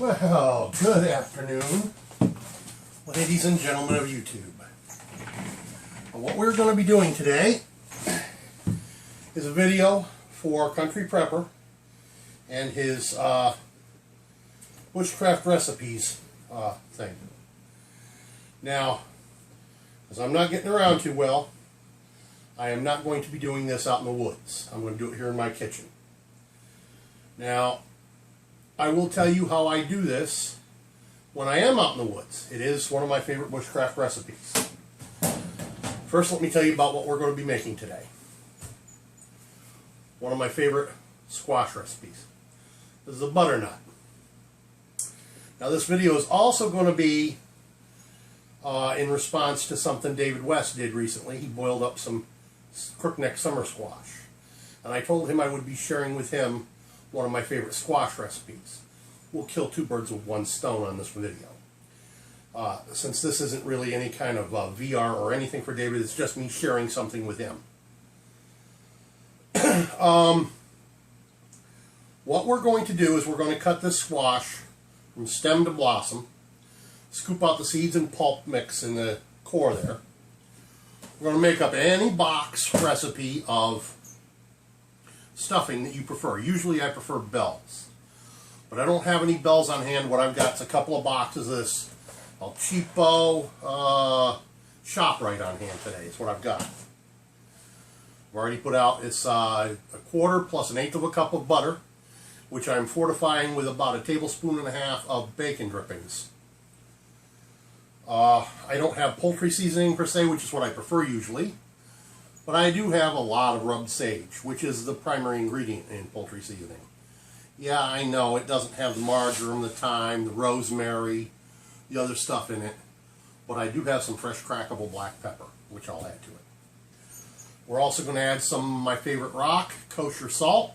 Well, good afternoon, ladies and gentlemen of YouTube. What we're going to be doing today is a video for Country Prepper and his bushcraft recipes thing. Now, as I'm not getting around too well, I am not going to be doing this out in the woods. I'm going to do it here in my kitchen. Now, I will tell you how I do this when I am out in the woods. It is one of my favorite bushcraft recipes. First, let me tell you about what we're going to be making today. One of my favorite squash recipes. This is a butternut. Now, this video is also going to be in response to something David West did recently. He boiled up some crookneck summer squash. And I told him I would be sharing with him one of my favorite squash recipes. We'll kill two birds with one stone on this video. Since this isn't really any kind of VR or anything for David, it's just me sharing something with him. What we're going to do is we're going to cut this squash from stem to blossom, scoop out the seeds and pulp mix in the core there. We're going to make up any box recipe of stuffing that you prefer. Usually I prefer bells, but I don't have any bells on hand. What I've got is a couple of boxes of this El Cheapo ShopRite on hand today. It's what I've got. I've already put out, it's a quarter plus an eighth of a cup of butter, which I'm fortifying with about a tablespoon and a half of bacon drippings. I don't have poultry seasoning per se, which is what I prefer usually. But I do have a lot of rubbed sage, which is the primary ingredient in poultry seasoning. Yeah, I know it doesn't have the marjoram, the thyme, the rosemary, the other stuff in it. But I do have some fresh crackable black pepper, which I'll add to it. We're also going to add some of my favorite rock, kosher salt.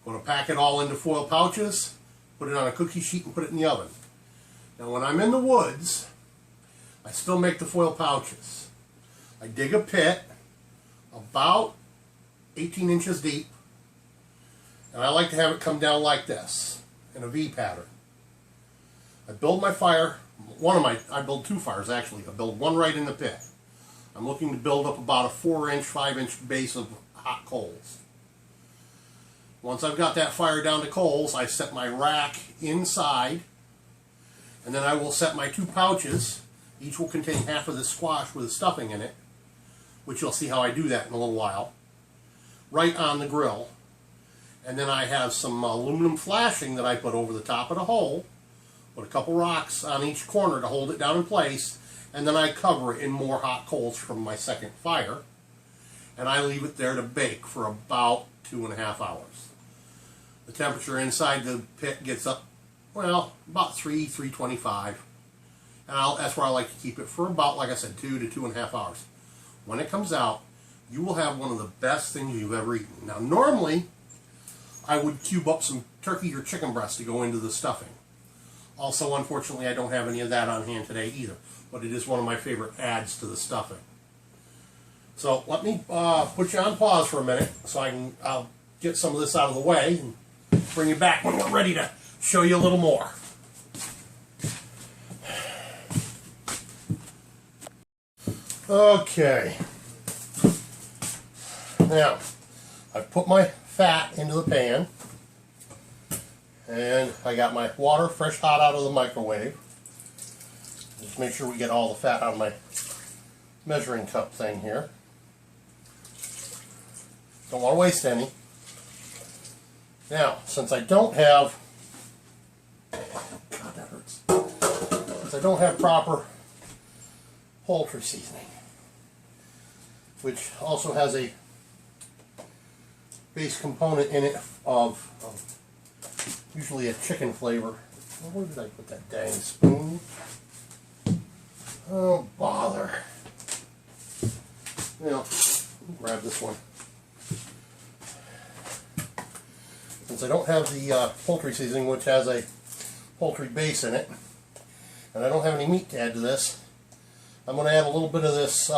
Going to pack it all into foil pouches, put it on a cookie sheet, and put it in the oven. Now, when I'm in the woods, I still make the foil pouches. I dig a pit about 18 inches deep, and I like to have it come down like this in a V pattern. I build my fire, I build two fires actually. I build one right in the pit. I'm looking to build up about a 4-inch, 5-inch base of hot coals. Once I've got that fire down to coals, I set my rack inside, and then I will set my two pouches. Each will contain half of the squash with the stuffing in it, which you'll see how I do that in a little while, right on the grill. And then I have some aluminum flashing that I put over the top of the hole, put a couple rocks on each corner to hold it down in place, and then I cover it in more hot coals from my second fire, and I leave it there to bake for about 2.5 hours. The temperature inside the pit gets up, well, about 325, and that's where I like to keep it for about, like I said, 2 to 2.5 hours. When it comes out, you will have one of the best things you've ever eaten. Now, normally, I would cube up some turkey or chicken breast to go into the stuffing. Also, unfortunately, I don't have any of that on hand today either, but it is one of my favorite adds to the stuffing. So, let me put you on pause for a minute so I'll get some of this out of the way and bring you back when we're ready to show you a little more. Okay, now I've put my fat into the pan, and I got my water fresh hot out of the microwave. Just make sure we get all the fat out of my measuring cup thing here. Don't want to waste any. Now, since I don't have, God, that hurts. Since I don't have proper poultry seasoning, which also has a base component in it of usually a chicken flavor. Where did I put that dang spoon? Oh, bother. Well, grab this one. Since I don't have the poultry seasoning, which has a poultry base in it, and I don't have any meat to add to this, I'm going to add a little bit of this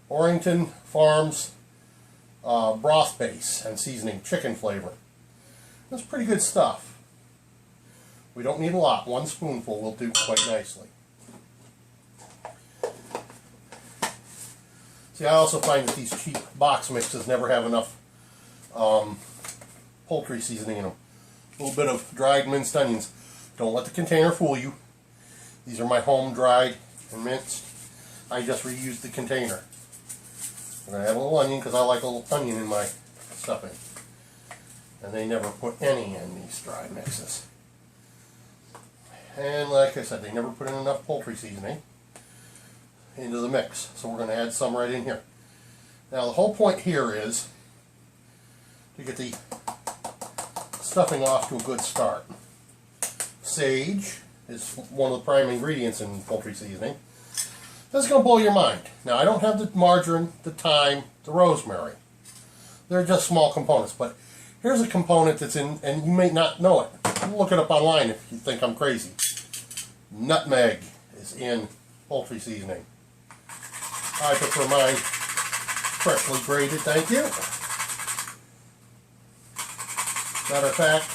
Orrington Farms broth base and seasoning, chicken flavor. That's pretty good stuff. We don't need a lot. 1 spoonful will do quite nicely. See, I also find that these cheap box mixes never have enough poultry seasoning in them. A little bit of dried minced onions. Don't let the container fool you. These are my home dried and minced. I just reused the container. I'm going to add a little onion because I like a little onion in my stuffing. And they never put any in these dry mixes. And like I said, they never put in enough poultry seasoning into the mix. So we're going to add some right in here. Now the whole point here is to get the stuffing off to a good start. Sage is one of the prime ingredients in poultry seasoning. This is going to blow your mind. Now I don't have the margarine, the thyme, the rosemary. They're just small components, but here's a component that's in, and you may not know it. Look it up online if you think I'm crazy. Nutmeg is in poultry seasoning. I prefer mine freshly grated, thank you. Matter of fact,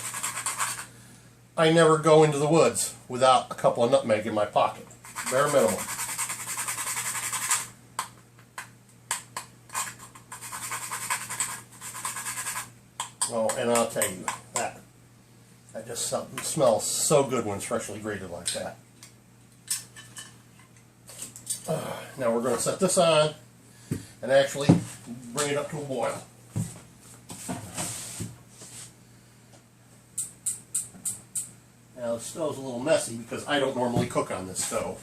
I never go into the woods without a couple of nutmeg in my pocket. Bare minimum. Oh, and I'll tell you, that just smells so good when it's freshly grated like that. Now we're going to set this on and actually bring it up to a boil. Now the stove's a little messy because I don't normally cook on this stove.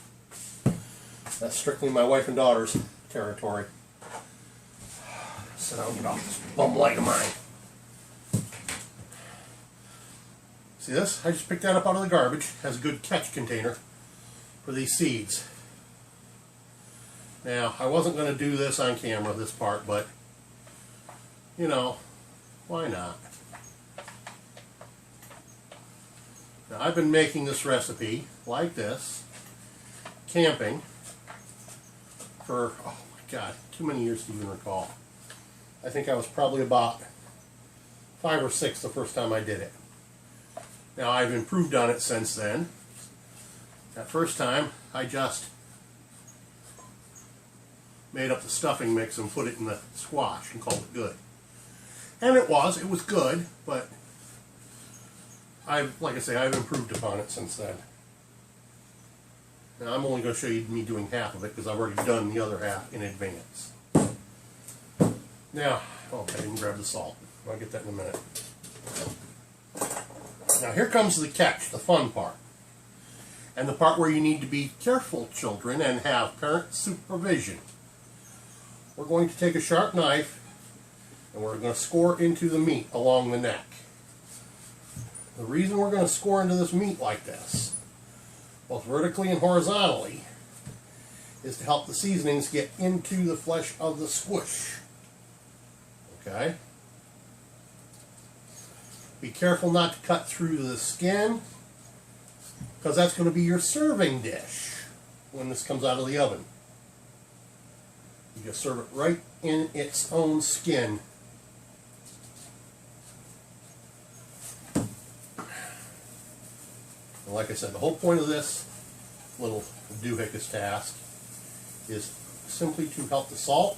That's strictly my wife and daughter's territory. Sit down and get off this bum light of mine. See this? I just picked that up out of the garbage. It has a good catch container for these seeds. Now, I wasn't going to do this on camera, this part, but, you know, why not? Now, I've been making this recipe like this, camping, for, oh my God, too many years to even recall. I think I was probably about 5 or 6 the first time I did it. Now, I've improved on it since then. That first time, I just made up the stuffing mix and put it in the squash and called it good. And it was good, but like I say, I've improved upon it since then. Now, I'm only going to show you me doing half of it because I've already done the other half in advance. Now, oh, I didn't grab the salt. I'll get that in a minute. Now here comes the catch, the fun part. And the part where you need to be careful, children, and have parent supervision. We're going to take a sharp knife and we're going to score into the meat along the neck. The reason we're going to score into this meat like this, both vertically and horizontally, is to help the seasonings get into the flesh of the squish. Okay? Be careful not to cut through the skin, because that's going to be your serving dish when this comes out of the oven. You just serve it right in its own skin. And like I said, the whole point of this little doohickeys task is simply to help the salt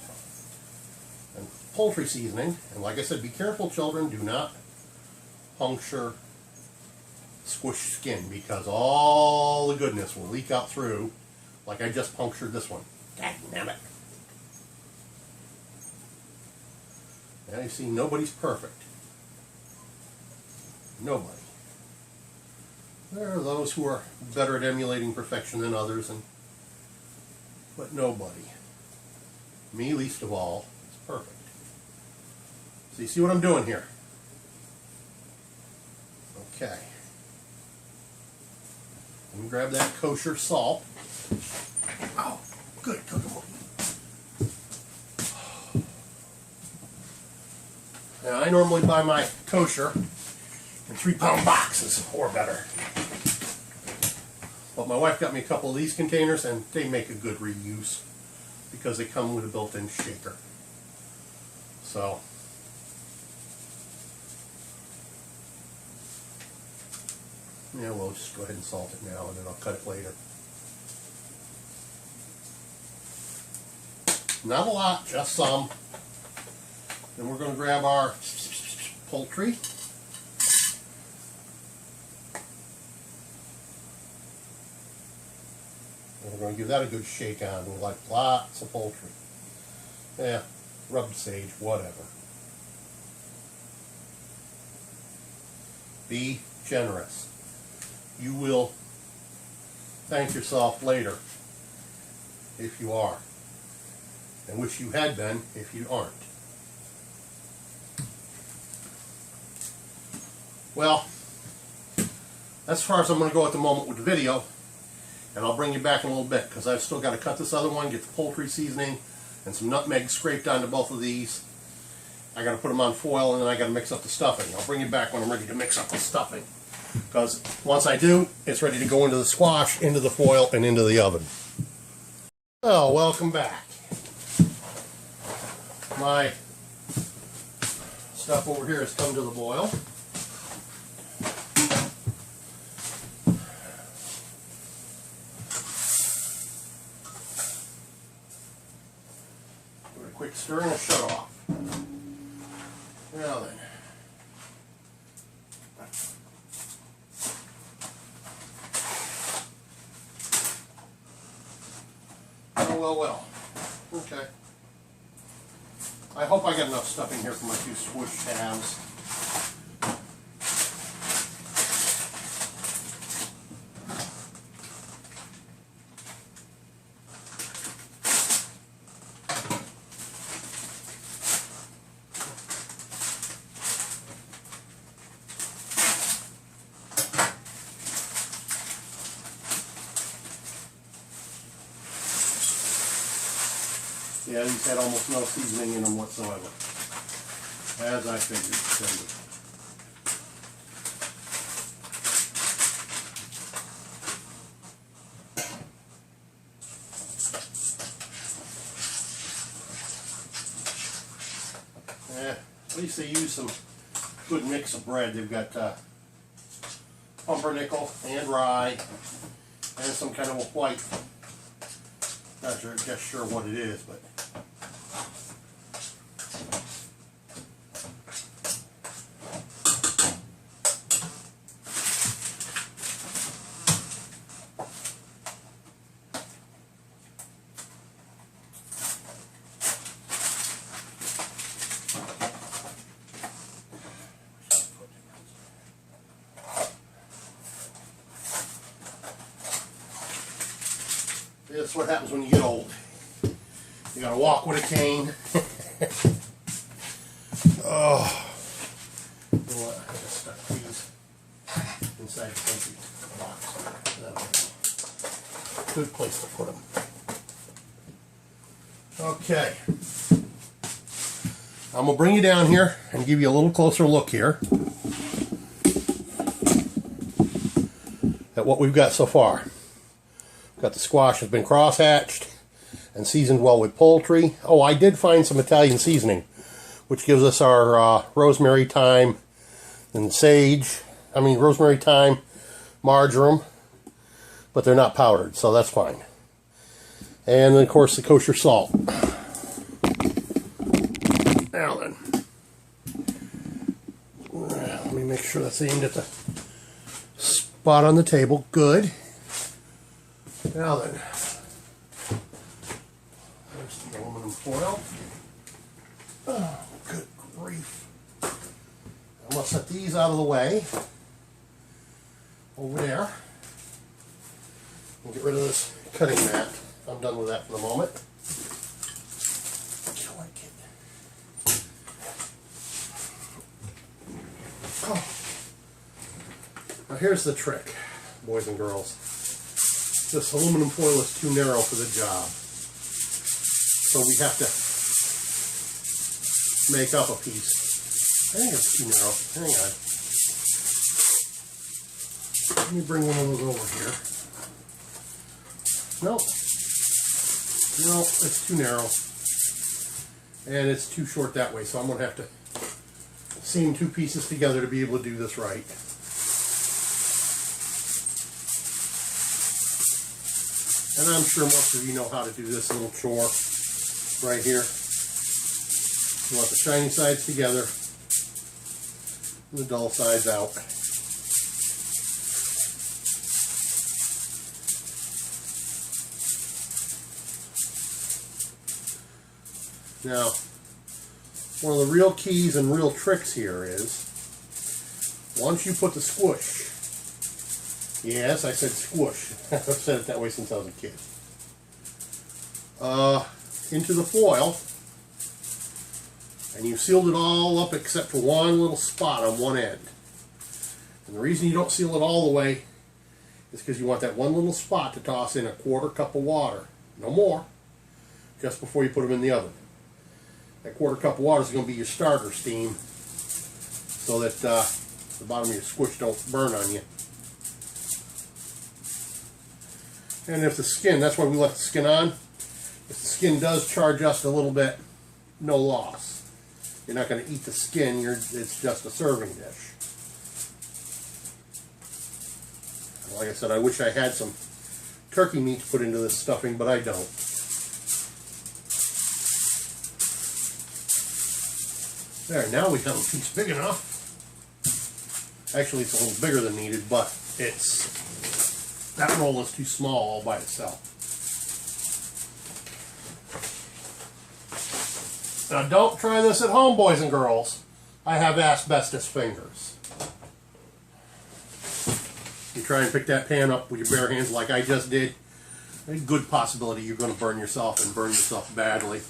and poultry seasoning. And like I said, be careful, children, do not puncture squish skin, because all the goodness will leak out through, like I just punctured this one. Dagnabbit. Now you see, nobody's perfect. Nobody. There are those who are better at emulating perfection than others, but nobody, me least of all, is perfect. So you see what I'm doing here? Okay. Let me grab that kosher salt. Oh, good. Took a moment. Now, I normally buy my kosher in 3-pound boxes, or better. But my wife got me a couple of these containers, and they make a good reuse because they come with a built-in shaker. So, Yeah, we'll just go ahead and salt it now, and then I'll cut it later. Not a lot, just some. Then we're going to grab our poultry. And we're going to give that a good shake on. We like lots of poultry. Yeah, rubbed sage, whatever. Be generous. You will thank yourself later if you are, and wish you had been if you aren't. Well, that's as far as I'm going to go at the moment with the video, and I'll bring you back in a little bit because I've still got to cut this other one, get the poultry seasoning and some nutmeg scraped onto both of these. I got to put them on foil, and then I got to mix up the stuffing. I'll bring you back when I'm ready to mix up the stuffing, because once I do, it's ready to go into the squash, into the foil, and into the oven. Well, welcome back. My stuff over here has come to the boil. Give it a quick stir and a shut off. Now then. Well. Okay. I hope I got enough stuffing here for my 2 squish halves. Yeah, these had almost no seasoning in them whatsoever, as I figured. At least they use some good mix of bread. They've got pumpernickel and rye and some kind of a white. Not just sure what it is, but that's what happens when you get old. You gotta walk with a cane. Oh. You know what? I just stuck these inside the empty box. Good place to put them. Okay. I'm gonna bring you down here and give you a little closer look here at what we've got so far. Got the squash has been cross-hatched and seasoned well with poultry. Oh, I did find some Italian seasoning, which gives us our rosemary, thyme, and sage. I mean, rosemary, thyme, marjoram, but they're not powdered, so that's fine. And then, of course, the kosher salt. Now then, let me make sure that's aimed at the spot on the table. Good. Now then, there's the aluminum foil. Oh, good grief. I'm going to set these out of the way over there. We'll get rid of this cutting mat. I'm done with that for the moment. Oh. Now here's the trick, boys and girls. This aluminum foil is too narrow for the job. So we have to make up a piece. I think it's too narrow. Hang on. Let me bring one of those over here. Nope. No, it's too narrow. And it's too short that way, so I'm going to have to seam 2 pieces together to be able to do this right. And I'm sure most of you know how to do this little chore right here. You want the shiny sides together and the dull sides out. Now, one of the real keys and real tricks here is, once you put the squish, yes, I said squish, I've said it that way since I was a kid, into the foil, and you've sealed it all up except for one little spot on one end. And the reason you don't seal it all the way is because you want that one little spot to toss in a 1/4 cup of water, no more, just before you put them in the oven. That 1/4 cup of water is going to be your starter steam, so that the bottom of your squish don't burn on you. And if the skin, that's why we left the skin on, if the skin does char just a little bit, no loss. You're not going to eat the skin, it's just a serving dish. Like I said, I wish I had some turkey meat to put into this stuffing, but I don't. There, now we have a piece big enough. Actually, it's a little bigger than needed, but that roll is too small all by itself. Now, don't try this at home, boys and girls. I have asbestos fingers. You try and pick that pan up with your bare hands like I just did, there's a good possibility you're going to burn yourself and burn yourself badly.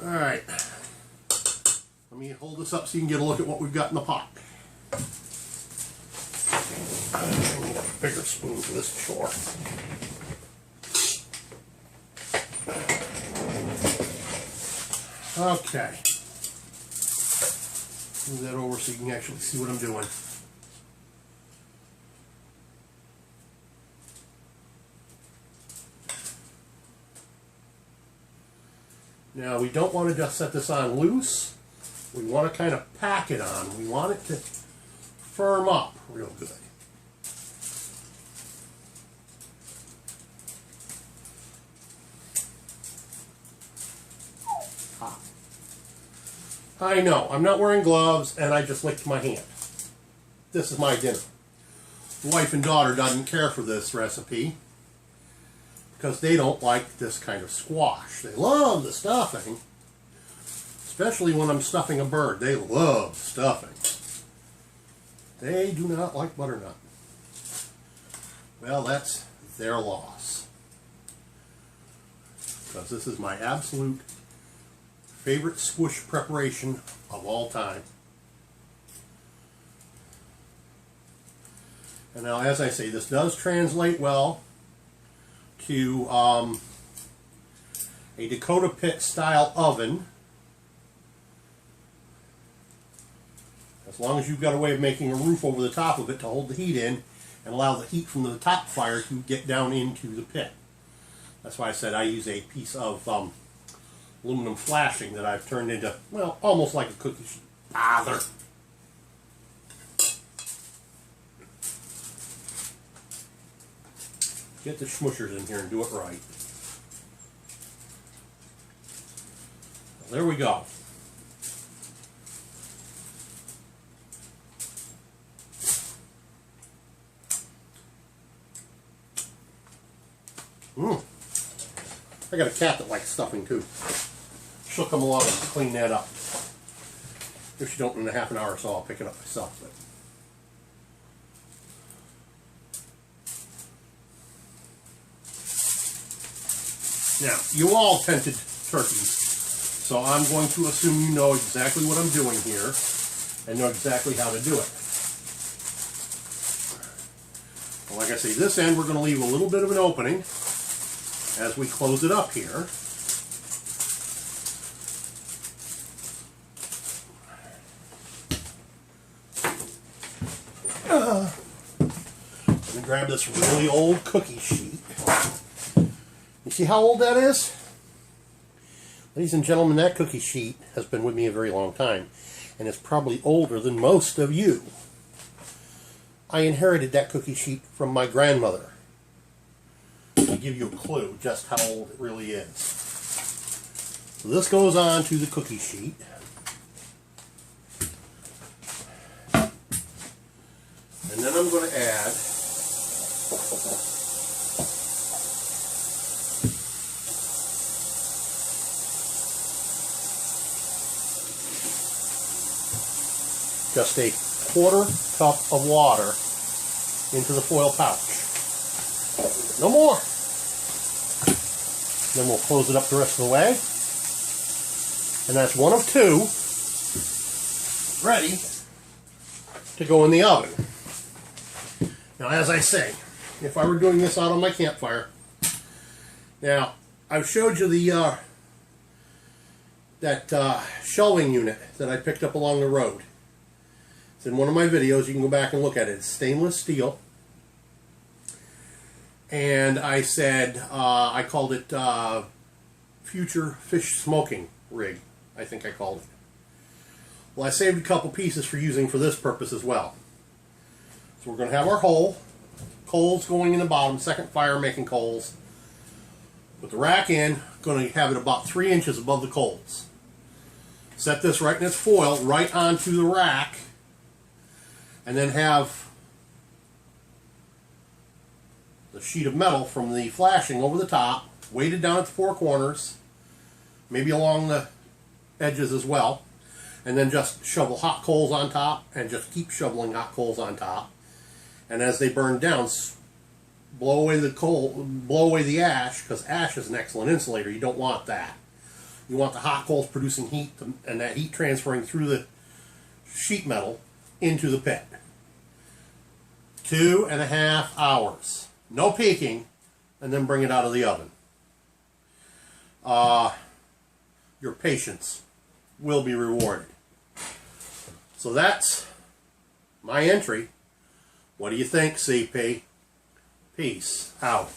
Alright, let me hold this up so you can get a look at what we've got in the pot. I need a bigger spoon for this chore. Okay, move that over so you can actually see what I'm doing. Now, we don't want to just set this on loose. We want to kind of pack it on. We want it to firm up real good. Ah. I know, I'm not wearing gloves and I just licked my hand. This is my dinner. The wife and daughter doesn't care for this recipe, because they don't like this kind of squash. They love the stuffing, especially when I'm stuffing a bird. They love stuffing. They do not like butternut. Well, that's their loss, because this is my absolute favorite squish preparation of all time. And now, as I say, this does translate well to a Dakota pit style oven, as long as you've got a way of making a roof over the top of it to hold the heat in and allow the heat from the top fire to get down into the pit. That's why I said I use a piece of aluminum flashing that I've turned into, well, almost like a cookie sheet. Bother. Get the smushers in here and do it right. There we go. I got a cat that likes stuffing too. She'll come along and clean that up. If she don't in a half an hour or so, I'll pick it up myself. But now, you all tented turkeys, so I'm going to assume you know exactly what I'm doing here and know exactly how to do it. Well, like I say, this end we're going to leave a little bit of an opening as we close it up here. Let me grab this really old cookie sheet. You see how old that is? Ladies and gentlemen, that cookie sheet has been with me a very long time and is probably older than most of you. I inherited that cookie sheet from my grandmother. To give you a clue just how old it really is. So this goes on to the cookie sheet. And then I'm going to add just a quarter cup of water into the foil pouch. No more. Then we'll close it up the rest of the way. And that's one of two ready to go in the oven. Now, as I say, if I were doing this out on my campfire, now I've showed you the shelving unit that I picked up along the road. It's in one of my videos. You can go back and look at it. It's stainless steel. And I said, I called it Future Fish Smoking Rig, I think I called it. Well, I saved a couple pieces for using for this purpose as well. So we're going to have our hole, coals going in the bottom, second fire making coals. Put the rack in, going to have it about 3 inches above the coals. Set this right in its foil, right onto the rack, and then have the sheet of metal from the flashing over the top, weighted down at the four corners, maybe along the edges as well, and then just shovel hot coals on top and just keep shoveling hot coals on top. And as they burn down, blow away the coal, blow away the ash, because ash is an excellent insulator. You don't want that. You want the hot coals producing heat and that heat transferring through the sheet metal into the pit. 2.5 hours. No peeking, and then bring it out of the oven. Your patience will be rewarded. So that's my entry. What do you think, CP? Peace out.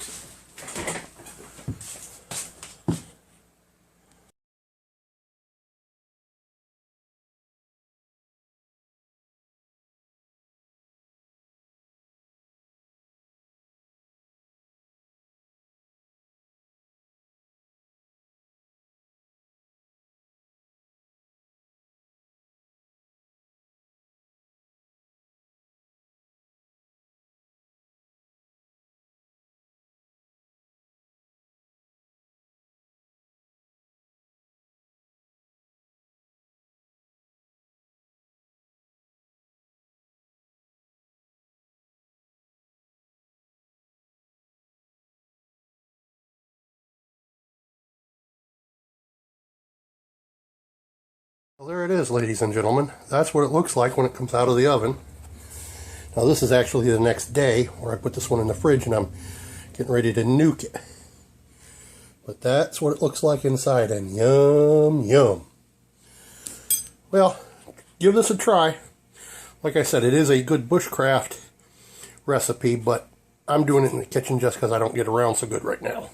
Well, there it is, ladies and gentlemen. That's what it looks like when it comes out of the oven. Now, this is actually the next day where I put this one in the fridge and I'm getting ready to nuke it. But that's what it looks like inside, and yum, yum. Well, give this a try. Like I said, it is a good bushcraft recipe, but I'm doing it in the kitchen just because I don't get around so good right now.